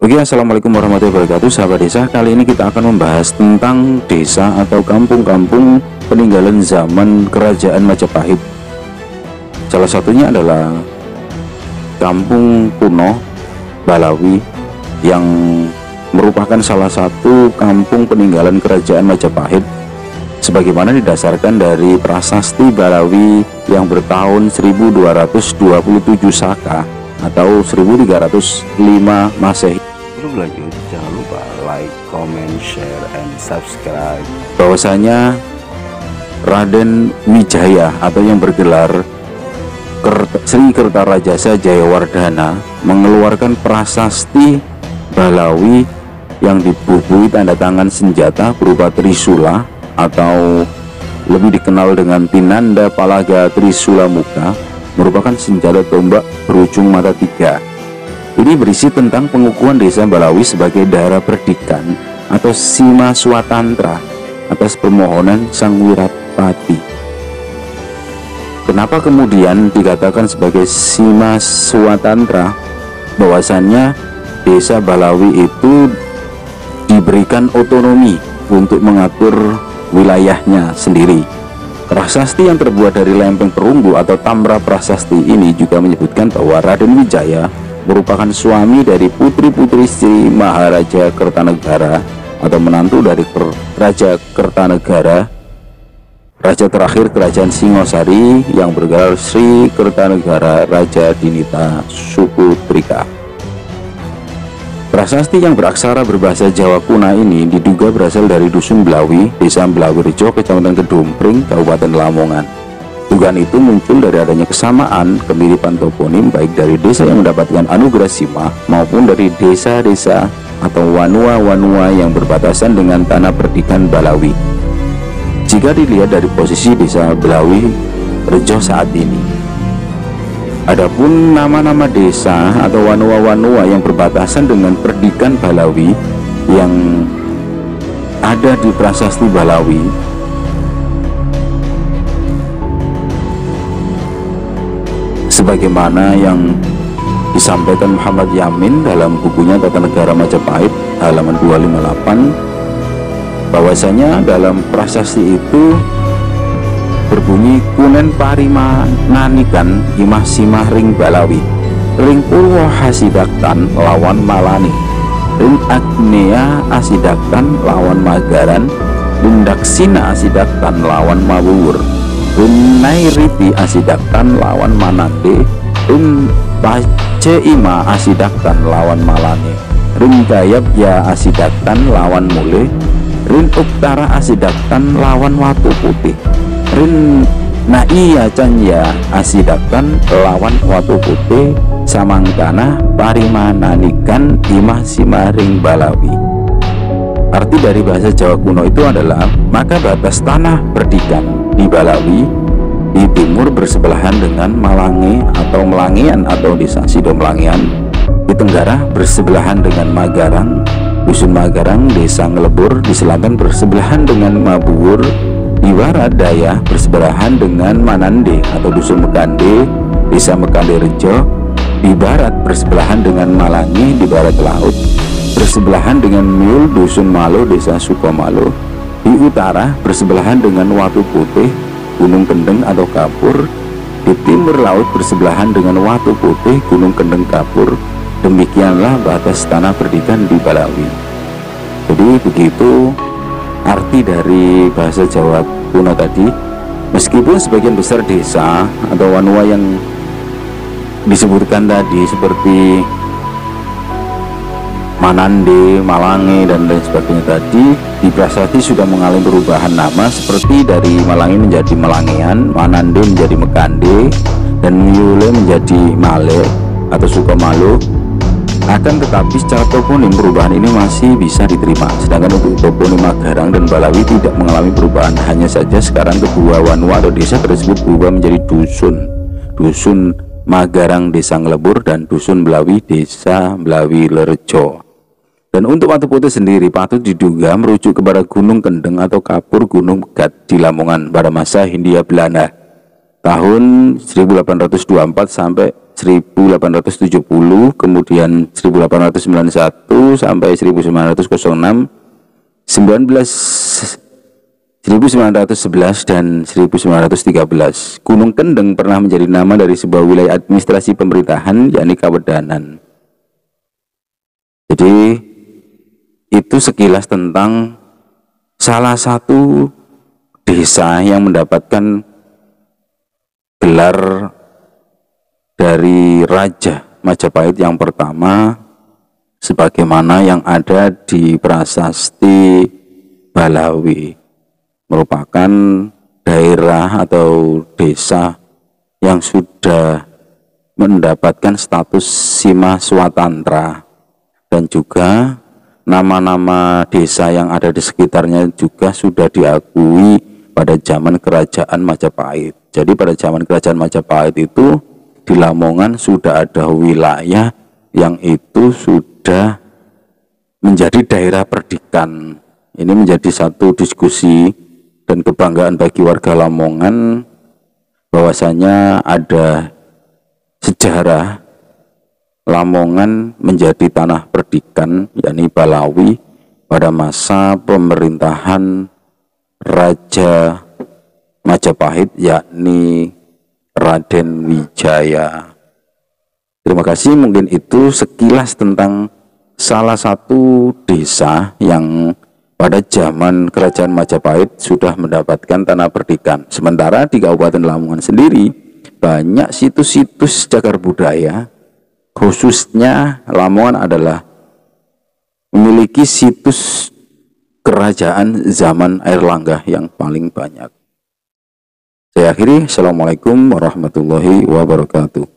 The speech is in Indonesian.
Oke, assalamualaikum warahmatullahi wabarakatuh, sahabat desa. Kali ini kita akan membahas tentang desa atau kampung-kampung peninggalan zaman kerajaan Majapahit. Salah satunya adalah kampung kuno Balawi yang merupakan salah satu kampung peninggalan kerajaan Majapahit, sebagaimana didasarkan dari prasasti Balawi yang bertahun 1227 Saka atau 1305 Masehi. Sebelum lanjut, jangan lupa like, comment, share, and subscribe. Bahwasanya Raden Wijaya atau yang bergelar Sri Kertarajasa Jayawardhana mengeluarkan prasasti Balawi yang dibubuhi tanda tangan senjata berupa trisula atau lebih dikenal dengan Tinanda Palaga Trisula Muka, merupakan senjata tombak berujung mata tiga. Ini berisi tentang pengukuhan desa Balawi sebagai daerah perdikan atau Sima Swatantra atas permohonan Sang Wirapati. Kenapa kemudian dikatakan sebagai Sima Swatantra? Bahwasannya desa Balawi itu diberikan otonomi untuk mengatur wilayahnya sendiri. Prasasti yang terbuat dari lempeng perunggu atau Tamra Prasasti ini juga menyebutkan bahwa Raden Wijaya merupakan suami dari putri-putri Sri Maharaja Kertanegara atau menantu dari Raja Kertanegara, raja terakhir kerajaan Singosari yang bergelar Sri Kertanegara Raja Dinita Suputrika. Prasasti yang beraksara berbahasa Jawa kuna ini diduga berasal dari Dusun Blawi, Desa Blawirejo, Kecamatan Kedumpring, Kabupaten Lamongan. Dugaan itu muncul dari adanya kesamaan kemiripan toponim baik dari desa yang mendapatkan anugerah Sima maupun dari desa-desa atau wanua-wanua yang berbatasan dengan tanah perdikan Balawi. Jika dilihat dari posisi desa Blawirejo saat ini, adapun nama-nama desa atau wanua-wanua yang berbatasan dengan perdikan Balawi yang ada di prasasti Balawi sebagaimana yang disampaikan Muhammad Yamin dalam bukunya Tata Negara Majapahit halaman 258, bahwasanya dalam prasasti itu berbunyi kunen parimananikan imah simah ring Balawi, ring purwo hasidaktan lawan malani, ring agnea asidaktan lawan magaran, ring daksina asidaktan lawan mawuwur, ring nairiti asidaktan lawan manande, ring paceima asidaktan lawan malani, ring gayabya asidaktan lawan mule, ring uktara asidaktan lawan watu putih, rin naiya canya asidaktan lawan watu putih, samangkana parimananikan imah simaring Balawi. Arti dari bahasa Jawa kuno itu adalah maka batas tanah perdikan di Balawi di timur bersebelahan dengan Malangi atau Melangian atau desa Sidomelangian, di tenggara bersebelahan dengan Magarang, Dusun Magarang, desa Ngelebur, di selatan bersebelahan dengan Mabuwur, di barat daya bersebelahan dengan Manande atau Dusun Mekande, desa Mekande Rejo, di barat bersebelahan dengan Malangi, di barat laut bersebelahan dengan Miul, Dusun Malo, desa Sukomalo, di utara bersebelahan dengan Watu Putih, Gunung Kendeng atau Kapur, di timur laut bersebelahan dengan Watu Putih, Gunung Kendeng Kapur. Demikianlah batas tanah perdikan di Balawi. Jadi begitu arti dari bahasa Jawa kuno tadi. Meskipun sebagian besar desa atau wanua yang disebutkan tadi seperti Manande, Malangi dan lain sebagainya tadi di prasasti sudah mengalami perubahan nama, seperti dari Malangi menjadi Melangian, Manande menjadi Mekande, dan Miule menjadi Male atau Sukomalo. Akan tetapi secara toponim perubahan ini masih bisa diterima, sedangkan untuk toponim Magarang dan Balawi tidak mengalami perubahan. Hanya saja sekarang kedua wanua atau desa tersebut berubah menjadi Dusun Magarang Desa Ngelebur dan Dusun Blawi Desa Blawirejo. Dan untuk Watu Putih sendiri patut diduga merujuk kepada Gunung Kendeng atau Kapur Gunung Begat di Lamongan pada masa Hindia Belanda tahun 1824 sampai 1870, kemudian 1891 sampai 1906, 1911 dan 1913. Gunung Kendeng pernah menjadi nama dari sebuah wilayah administrasi pemerintahan, yakni Kawedanan. Jadi itu sekilas tentang salah satu desa yang mendapatkan gelar dari Raja Majapahit yang pertama, sebagaimana yang ada di Prasasti Balawi, merupakan daerah atau desa yang sudah mendapatkan status Sima Swatantra, dan juga nama-nama desa yang ada di sekitarnya juga sudah diakui pada zaman Kerajaan Majapahit. Jadi pada zaman Kerajaan Majapahit itu di Lamongan sudah ada wilayah yang itu sudah menjadi daerah perdikan. Ini menjadi satu diskusi dan kebanggaan bagi warga Lamongan bahwasanya ada sejarah Lamongan menjadi tanah perdikan, yakni Balawi, pada masa pemerintahan Raja Majapahit, yakni Raden Wijaya. Terima kasih, mungkin itu sekilas tentang salah satu desa yang pada zaman Kerajaan Majapahit sudah mendapatkan tanah perdikan. Sementara di Kabupaten Lamongan sendiri banyak situs-situs cagar budaya, khususnya Lamongan adalah memiliki situs kerajaan zaman Airlangga yang paling banyak. Saya akhiri, Assalamualaikum warahmatullahi wabarakatuh.